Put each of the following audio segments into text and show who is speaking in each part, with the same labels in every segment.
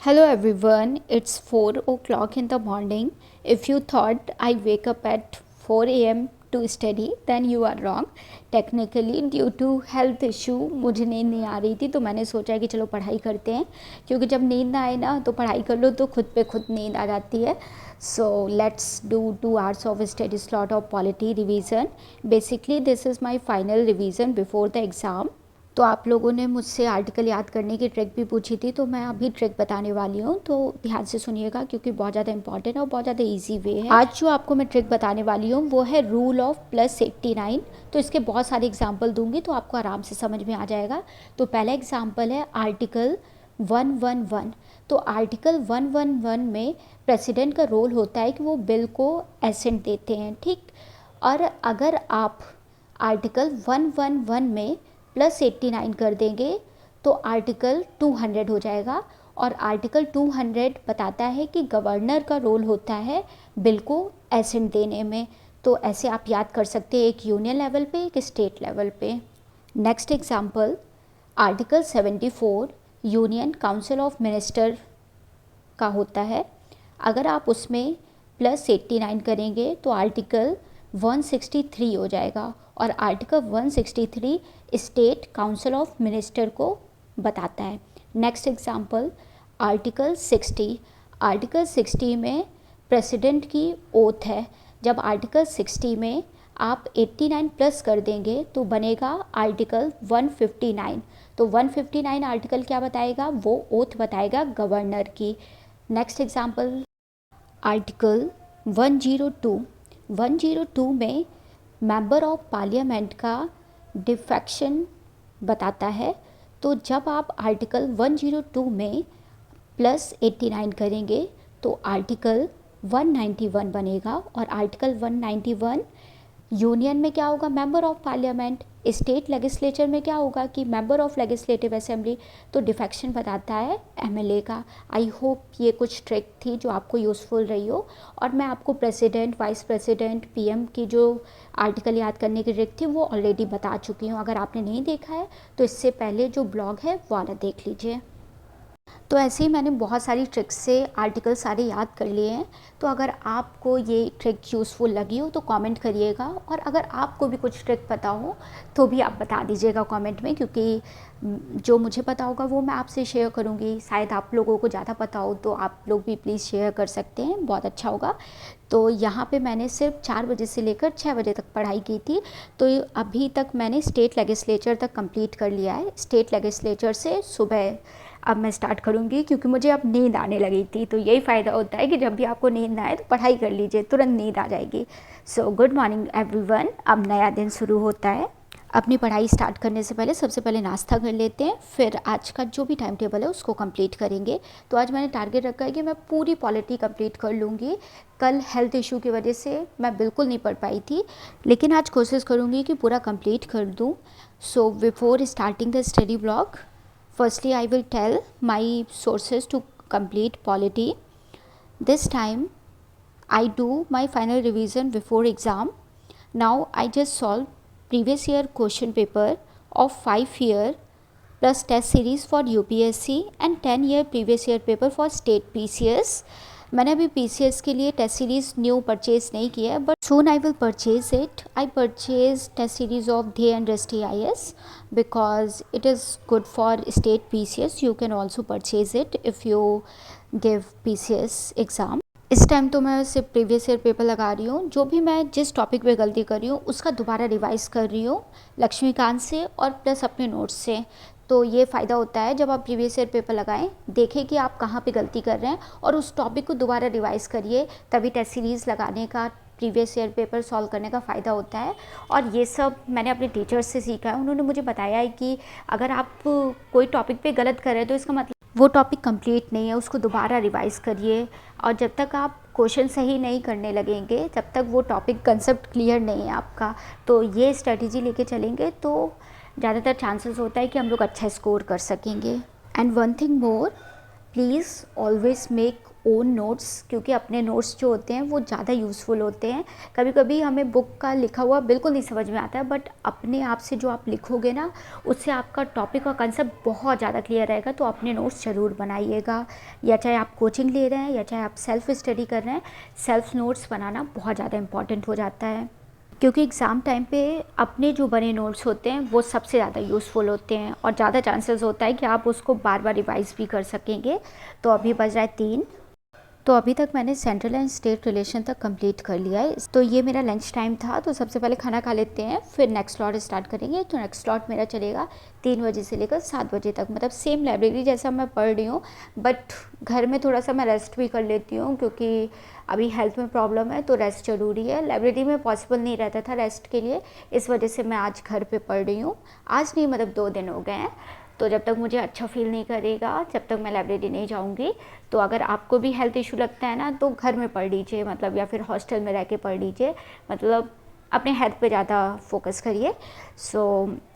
Speaker 1: Hello everyone, it's 4 o'clock in the morning. If you thought I wake up at 4 a.m. to study, then you are wrong. Technically, due to health issue, मुझे नींद नहीं आ रही थी तो मैंने सोचा कि चलो पढ़ाई करते हैं, क्योंकि जब नींद ना आए ना तो पढ़ाई कर लो तो खुद पे खुद नींद आ जाती है. So let's do 2 hours of study slot of polity revision. Basically, this is my final revision before the exam. तो आप लोगों ने मुझसे आर्टिकल याद करने की ट्रिक भी पूछी थी, तो मैं अभी ट्रिक बताने वाली हूँ, तो ध्यान से सुनिएगा क्योंकि बहुत ज़्यादा इंपॉर्टेंट और बहुत ज़्यादा इजी वे है. आज जो आपको मैं ट्रिक बताने वाली हूँ वो है रूल ऑफ +89. तो इसके बहुत सारे एग्जाम्पल दूंगी तो आपको आराम से समझ में आ जाएगा. तो पहला एग्जाम्पल है आर्टिकल 111. तो आर्टिकल 111 में प्रेसिडेंट का रोल होता है कि वो बिल को एसेंट देते हैं, ठीक. और अगर आप आर्टिकल 111 में +89 कर देंगे तो आर्टिकल 200 हो जाएगा. और आर्टिकल 200 बताता है कि गवर्नर का रोल होता है बिल को एसेंट देने में. तो ऐसे आप याद कर सकते हैं, एक यूनियन लेवल पे, एक स्टेट लेवल पे. Next example article 74 union council of minister का होता है. अगर आप उसमें +89 करेंगे तो आर्टिकल 163 हो जाएगा. और article 163 state council of minister को बताता है. Next example article 60. आर्टिकल 60 में प्रेसिडेंट की ओथ है. जब आर्टिकल 60 में आप 89 प्लस कर देंगे तो बनेगा आर्टिकल 159. तो 159 आर्टिकल क्या बताएगा? वो ओथ बताएगा गवर्नर की. Next example article 102. 102 में मेंबर ऑफ पार्लियामेंट का डिफेक्शन बताता है. तो जब आप आर्टिकल 102 में +89 करेंगे तो आर्टिकल 191 बनेगा. और आर्टिकल 191 यूनियन में क्या होगा? Member of parliament. State legislature में क्या होगा कि मेंबर ऑफ लेजिस्लेटिव असेंबली. तो डिफेक्शन बताता है एमएलए का. आई होप ये कुछ ट्रिक थी जो आपको यूज़फुल रही हो. और मैं आपको प्रेसिडेंट, वाइस प्रेसिडेंट, पीएम की जो आर्टिकल याद करने की ट्रिक थी वो ऑलरेडी बता चुकी हूँ. अगर आपने नहीं देखा है तो इससे पहले जो ब्लॉग है वो वाला देख लीजिए. तो ऐसे ही मैंने बहुत सारी ट्रिक्स से आर्टिकल सारे याद कर लिए हैं. तो अगर आपको ये ट्रिक यूज़फुल लगी हो तो कमेंट करिएगा. और अगर आपको भी कुछ ट्रिक पता हो तो भी आप बता दीजिएगा कमेंट में, क्योंकि जो मुझे पता होगा वो मैं आपसे शेयर करूँगी. शायद आप लोगों को ज़्यादा पता हो तो आप लोग भी प्लीज़ शेयर कर सकते हैं, बहुत अच्छा होगा. तो यहाँ पे मैंने सिर्फ 4 बजे से लेकर 6 बजे तक पढ़ाई की थी. तो अभी तक मैंने स्टेट लेजिस्लेचर तक कंप्लीट कर लिया है. स्टेट लेजिस्लेचर से सुबह अब मैं स्टार्ट करूँगी, क्योंकि मुझे अब नींद आने लगी थी. तो यही फ़ायदा होता है कि जब भी आपको नींद ना आए तो पढ़ाई कर लीजिए, तुरंत नींद आ जाएगी. So good morning everyone. अब नया दिन शुरू होता है. अपनी पढ़ाई स्टार्ट करने से पहले सबसे पहले नाश्ता कर लेते हैं, फिर आज का जो भी टाइम टेबल है उसको कंप्लीट करेंगे. तो आज मैंने टारगेट रखा है कि मैं पूरी पॉलिटी कंप्लीट कर लूँगी. कल हेल्थ इशू की वजह से मैं बिल्कुल नहीं पढ़ पाई थी, लेकिन आज कोशिश करूँगी कि पूरा कंप्लीट कर दूँ. So before starting the study blog, firstly I will tell my sources to complete polity. This time I do my final revision before exam. Now I just solve previous year question paper of 5 year plus test series for UPSC and 10 year previous year paper for state PCS. मैंने अभी PCS के लिए test series new purchase नहीं किया है, but soon I will purchase it. I purchase test series of Dhyeya and Drishti IAS because it is good for state PCS. You can also purchase it if you give PCS exam. इस time तो मैं सिर्फ previous year paper लगा रही हूँ. जो भी मैं जिस टॉपिक पे गलती कर रही हूँ उसका दोबारा रिवाइज़ कर रही हूँ लक्ष्मीकांत से और प्लस अपने नोट्स से. तो ये फ़ायदा होता है जब आप प्रीवियस ईयर पेपर लगाएं, देखें कि आप कहाँ पे गलती कर रहे हैं और उस टॉपिक को दोबारा रिवाइज़ करिए. तभी टेस्ट सीरीज़ लगाने का, प्रीवियस ईयर पेपर सॉल्व करने का फ़ायदा होता है. और ये सब मैंने अपने टीचर्स से सीखा है. उन्होंने मुझे बताया है कि अगर आप कोई टॉपिक पे गलत कर रहे हैं तो इसका मतलब वो टॉपिक कंप्लीट नहीं है, उसको दोबारा रिवाइज़ करिए. और जब तक आप क्वेश्चन सही नहीं करने लगेंगे तब तक वो टॉपिक कंसेप्ट क्लियर नहीं है आपका. तो ये स्ट्रेटजी लेके चलेंगे तो ज़्यादातर चांसेस होता है कि हम लोग अच्छा स्कोर कर सकेंगे. And one thing more, please always make own notes, क्योंकि अपने नोट्स जो होते हैं वो ज़्यादा यूज़फुल होते हैं। कभी कभी हमें बुक का लिखा हुआ बिल्कुल नहीं समझ में आता है, बट अपने आप से जो आप लिखोगे ना, उससे आपका टॉपिक और कंसेप्ट बहुत ज़्यादा क्लियर रहेगा। तो अपने नोट्स ज़रूर बनाइएगा, या चाहे आप कोचिंग ले रहे हैं या चाहे आप सेल्फ स्टडी कर रहे हैं, सेल्फ नोट्स बनाना बहुत ज़्यादा इंपॉर्टेंट हो जाता है। क्योंकि एग्ज़ाम टाइम पे अपने जो बने नोट्स होते हैं वो सबसे ज़्यादा यूज़फुल होते हैं, और ज़्यादा चांसेस होता है कि आप उसको बार बार रिवाइज़ भी कर सकेंगे। तो अभी बज रहा है 3, तो अभी तक मैंने सेंट्रल एंड स्टेट रिलेशन तक कंप्लीट कर लिया है। तो ये मेरा लंच टाइम था, तो सबसे पहले खाना खा लेते हैं, फिर नेक्स्ट स्लॉट स्टार्ट करेंगे। तो नेक्स्ट स्लॉट मेरा चलेगा 3 बजे से लेकर 7 बजे तक, मतलब सेम लाइब्रेरी जैसा मैं पढ़ रही हूँ, बट घर में थोड़ा सा मैं रेस्ट भी कर लेती हूँ, क्योंकि अभी हेल्थ में प्रॉब्लम है तो रेस्ट ज़रूरी है। लाइब्रेरी में पॉसिबल नहीं रहता था रेस्ट के लिए, इस वजह से मैं आज घर पे पढ़ रही हूँ। आज नहीं, मतलब 2 दिन हो गए हैं। तो जब तक मुझे अच्छा फील नहीं करेगा, जब तक मैं लाइब्रेरी नहीं जाऊंगी। तो अगर आपको भी हेल्थ इशू लगता है ना, तो घर में पढ़ लीजिए, मतलब या फिर हॉस्टल में रह के पढ़ लीजिए, मतलब अपने हेल्थ पे ज़्यादा फोकस करिए। सो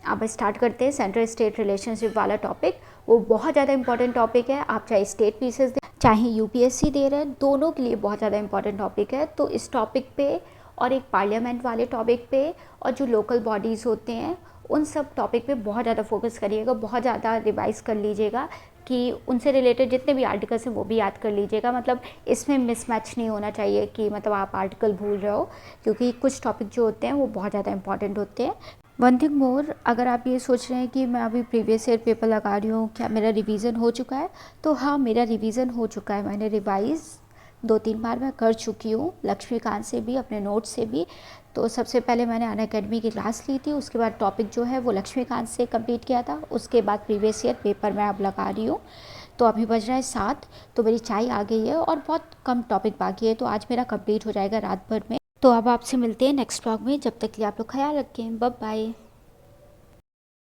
Speaker 1: अब स्टार्ट करते हैं सेंट्रल स्टेट रिलेशनशिप वाला टॉपिक। वो बहुत ज़्यादा इंपॉर्टेंट टॉपिक है। आप चाहे स्टेट पीसेस दें, चाहे यूपीएससी दे रहे हैं, दोनों के लिए बहुत ज़्यादा इंपॉर्टेंट टॉपिक है। तो इस टॉपिक पे और एक पार्लियामेंट वाले टॉपिक पे और जो लोकल बॉडीज़ होते हैं, उन सब टॉपिक पे बहुत ज़्यादा फोकस करिएगा, बहुत ज़्यादा रिवाइज़ कर लीजिएगा कि उनसे रिलेटेड जितने भी आर्टिकल्स हैं वो भी याद कर लीजिएगा। मतलब इसमें मिसमैच नहीं होना चाहिए कि मतलब आप आर्टिकल भूल रहे हो, क्योंकि कुछ टॉपिक जो होते हैं वो बहुत ज़्यादा इंपॉर्टेंट होते हैं। वन थिंग मोर, अगर आप ये सोच रहे हैं कि मैं अभी प्रीवियस ईयर पेपर लगा रही हूँ, क्या मेरा रिवीजन हो चुका है, तो हाँ, मेरा रिवीजन हो चुका है। मैंने रिवाइज़ 2-3 बार मैं कर चुकी हूँ, लक्ष्मीकांत से भी, अपने नोट्स से भी। तो सबसे पहले मैंने अनअकैडमी की क्लास ली थी, उसके बाद टॉपिक जो है वो लक्ष्मीकांत से कंप्लीट किया था, उसके बाद प्रीवियस ईयर पेपर मैं अब लगा रही हूँ। तो अभी बज रहा है 7, तो मेरी चाय आ गई है और बहुत कम टॉपिक बाकी है, तो आज मेरा कंप्लीट हो जाएगा रात भर में। तो अब आपसे मिलते हैं नेक्स्ट व्लॉग में, जब तक के लिए आप लोग ख्याल रखें, बाय बाय।